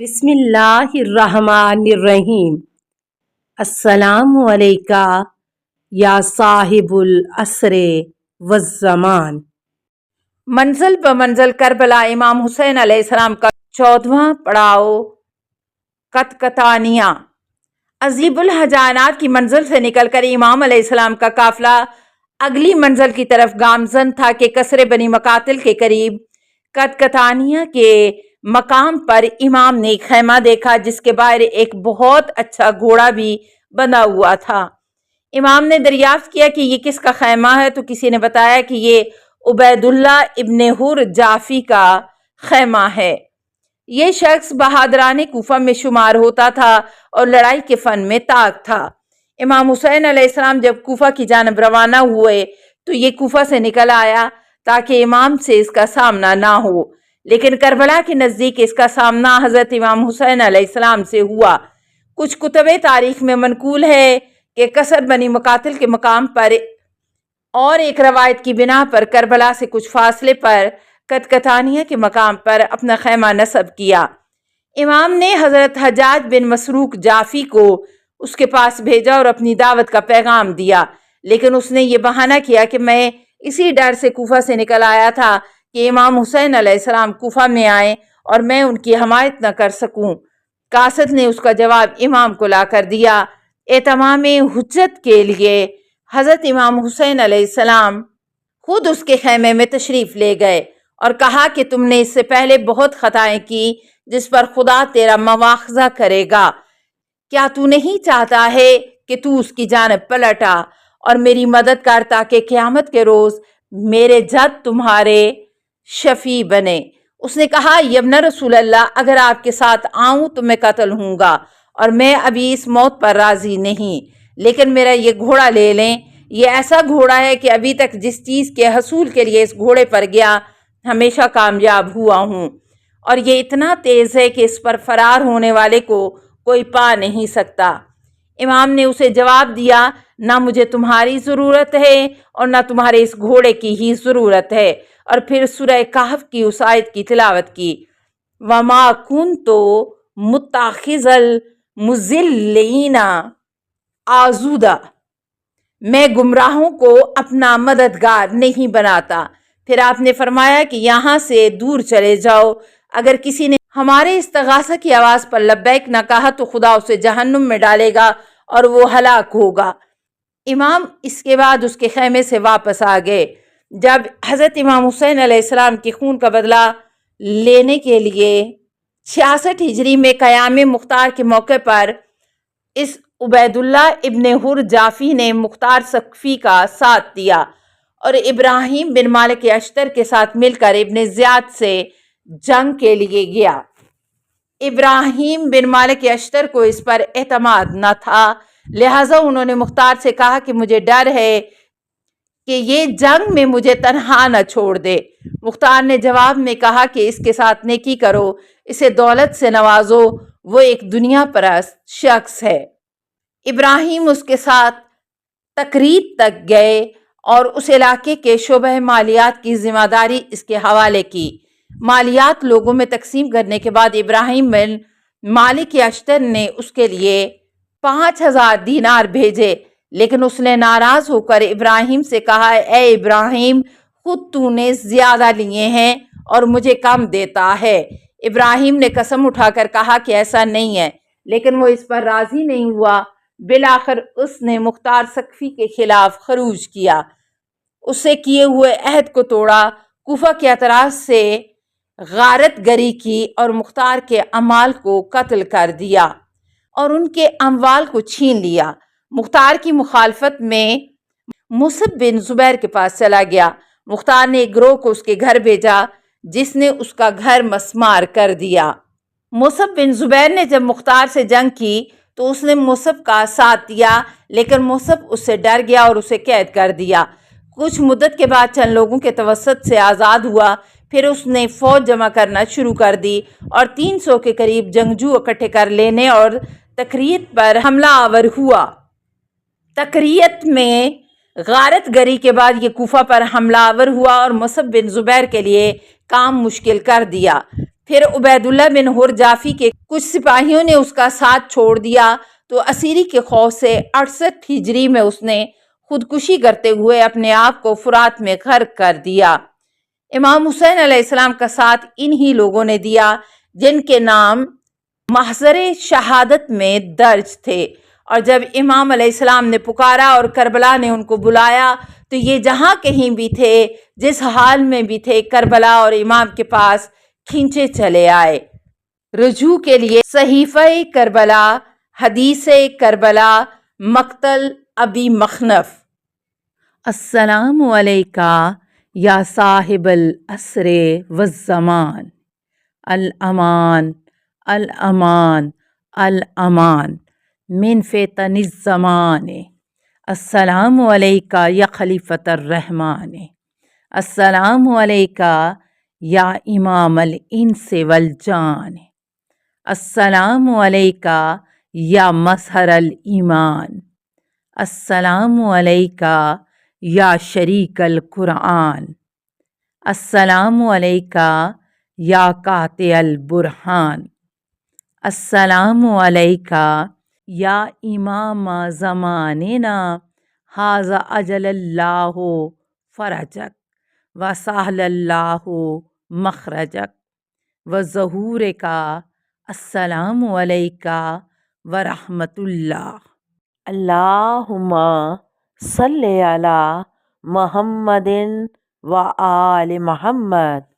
بسم اللہ الرحمن الرحیم۔ السلام علیکہ یا صاحب العصر والزمان۔ منزل بمنزل کربلا امام حسین علیہ السلام کا 14واں پڑاؤ قطقطانیہ۔ عذیب الحجانات کی منزل سے نکل کر امام علیہ السلام کا قافلہ اگلی منزل کی طرف گامزن تھا کہ قصر بنی مقاتل کے قریب قطقطانیہ کے مقام پر امام نے ایک خیمہ دیکھا جس کے باہر ایک بہت اچھا گھوڑا بھی بندھا ہوا تھا۔ امام نے دریافت کیا کہ یہ کس کا خیمہ ہے تو کسی نے بتایا کہ یہ عبید اللہ ابن حر جعفی کا خیمہ ہے۔ یہ شخص بہادران کوفہ میں شمار ہوتا تھا اور لڑائی کے فن میں طاق تھا۔ امام حسین علیہ السلام جب کوفہ کی جانب روانہ ہوئے تو یہ کوفہ سے نکل آیا تاکہ امام سے اس کا سامنا نہ ہو، لیکن کربلا کے نزدیک اس کا سامنا حضرت امام حسین علیہ السلام سے ہوا۔ کچھ کتب تاریخ میں منقول ہے کہ قصر بنی مقاتل کے مقام پر اور ایک روایت کی بنا پر کربلا سے کچھ فاصلے پر قطقطانیہ کے مقام پر اپنا خیمہ نصب کیا۔ امام نے حضرت حجاج بن مسروق جعفی کو اس کے پاس بھیجا اور اپنی دعوت کا پیغام دیا، لیکن اس نے یہ بہانہ کیا کہ میں اسی ڈر سے کوفہ سے نکل آیا تھا کہ امام حسین علیہ السلام کوفہ میں آئیں اور میں ان کی حمایت نہ کر سکوں۔ قاصد نے اس کا جواب امام کو لا کر دیا۔ اہتمام حجت کے لیے حضرت امام حسین علیہ السلام خود اس کے خیمے میں تشریف لے گئے اور کہا کہ تم نے اس سے پہلے بہت خطائیں کی جس پر خدا تیرا مواخذہ کرے گا۔ کیا تو نہیں چاہتا ہے کہ تو اس کی جانب پلٹ آ اور میری مدد کر تاکہ قیامت کے روز میرے جد تمہارے شفیع بنے؟ اس نے کہا، یبن رسول اللہ، اگر آپ کے ساتھ آؤں تو میں قتل ہوں گا اور میں ابھی اس موت پر راضی نہیں، لیکن میرا یہ گھوڑا لے لیں۔ یہ ایسا گھوڑا ہے کہ ابھی تک جس چیز کے حصول کے لیے اس گھوڑے پر گیا ہمیشہ کامیاب ہوا ہوں، اور یہ اتنا تیز ہے کہ اس پر فرار ہونے والے کو کوئی پا نہیں سکتا۔ امام نے اسے جواب دیا، نہ مجھے تمہاری ضرورت ہے اور نہ تمہارے اس گھوڑے کی ہی ضرورت ہے، اور پھر سورہ کہف کی اس آیت کی تلاوت کی، وَمَا كُنْتُ مُتَّخِذَ الْمُضِلِّينَ عَضُدًا، میں گمراہوں کو اپنا مددگار نہیں بناتا۔ پھر آپ نے فرمایا کہ یہاں سے دور چلے جاؤ، اگر کسی نے ہمارے استغاثہ کی آواز پر لبیک نہ کہا تو خدا اسے جہنم میں ڈالے گا اور وہ ہلاک ہوگا۔ امام اس کے بعد اس کے خیمے سے واپس آ گئے۔ جب حضرت امام حسین علیہ السلام کے خون کا بدلہ لینے کے لیے 66 ہجری میں قیام مختار کے موقع پر اس عبید اللہ ابن حر جعفی نے مختار ثقفی کا ساتھ دیا اور ابراہیم بن مالک اشتر کے ساتھ مل کر ابن زیاد سے جنگ کے لیے گیا۔ ابراہیم بن مالک اشتر کو اس پر اعتماد نہ تھا، لہٰذا انہوں نے مختار سے کہا کہ مجھے ڈر ہے کہ یہ جنگ میں مجھے تنہا نہ چھوڑ دے۔ مختار نے جواب میں کہا کہ اس کے ساتھ نیکی کرو، اسے دولت سے نوازو، وہ ایک دنیا پرست شخص ہے۔ ابراہیم اس کے ساتھ تکریت تک گئے اور اس علاقے کے شعبہ مالیات کی ذمہ داری اس کے حوالے کی۔ مالیات لوگوں میں تقسیم کرنے کے بعد ابراہیم بن مالک اشتر نے اس کے لیے 5000 دینار بھیجے، لیکن اس نے ناراض ہو کر ابراہیم سے کہا، اے ابراہیم، خود تو نے زیادہ لیے ہیں اور مجھے کم دیتا ہے۔ ابراہیم نے قسم اٹھا کر کہا کہ ایسا نہیں ہے، لیکن وہ اس پر راضی نہیں ہوا۔ بالآخر اس نے مختار ثقفی کے خلاف خروج کیا، اس سے کیے ہوئے عہد کو توڑا، کوفہ کے اطراف سے غارت گری کی اور مختار کے عمال کو قتل کر دیا اور ان کے اموال کو چھین لیا۔ مختار کی مخالفت میں مصعب بن زبیر کے پاس چلا گیا۔ مختار نے ایک گروہ کو اس کے گھر بھیجا جس نے اس کا گھر مسمار کر دیا۔ مصعب بن زبیر نے جب مختار سے جنگ کی تو اس نے مصعب کا ساتھ دیا، لیکن مصعب اس سے ڈر گیا اور اسے قید کر دیا۔ کچھ مدت کے بعد چند لوگوں کے توسط سے آزاد ہوا، پھر اس نے فوج جمع کرنا شروع کر دی اور 300 کے قریب جنگجو اکٹھے کر لینے اور تکریت پر حملہ آور ہوا۔ تکریت میں غارت گری کے بعد یہ کوفہ پر حملہ آور ہوا اور مصعب بن زبیر کے لیے کام مشکل کر دیا۔ پھر عبیداللہ بن حرجافی کے کچھ سپاہیوں نے اس کا ساتھ چھوڑ دیا تو اسیری کے خوف سے 68 ہجری میں اس نے خودکشی کرتے ہوئے اپنے آپ کو فرات میں غرق کر دیا۔ امام حسین علیہ السلام کا ساتھ انہی لوگوں نے دیا جن کے نام محضر شہادت میں درج تھے، اور جب امام علیہ السلام نے پکارا اور کربلا نے ان کو بلایا تو یہ جہاں کہیں بھی تھے، جس حال میں بھی تھے، کربلا اور امام کے پاس کھینچے چلے آئے۔ رجوع کے لیے صحیفہ کربلا، حدیث کربلا، مقتل ابی مخنف۔ السلام علیکہ یا صاحب العصر والزمان، الامان الامان الامان من فتن الزمان، السلام علیکہ یا خلیفۃ الرحمن، السلام علیکہ یا امام الانس والجان، السلام علیکہ یا مظہر الایمان، السلام علیکہ یا شریک القرآن، السلام علیکہ یا قاطع البرہان، السلام علیکہ یا امام زماننا، ھذا اجل اللہ فرجک وسہل اللہ مخرجک وظہورک، السلام علیکہ ورحمۃ اللہ۔ اللہم صلی علی محمد و آل محمد۔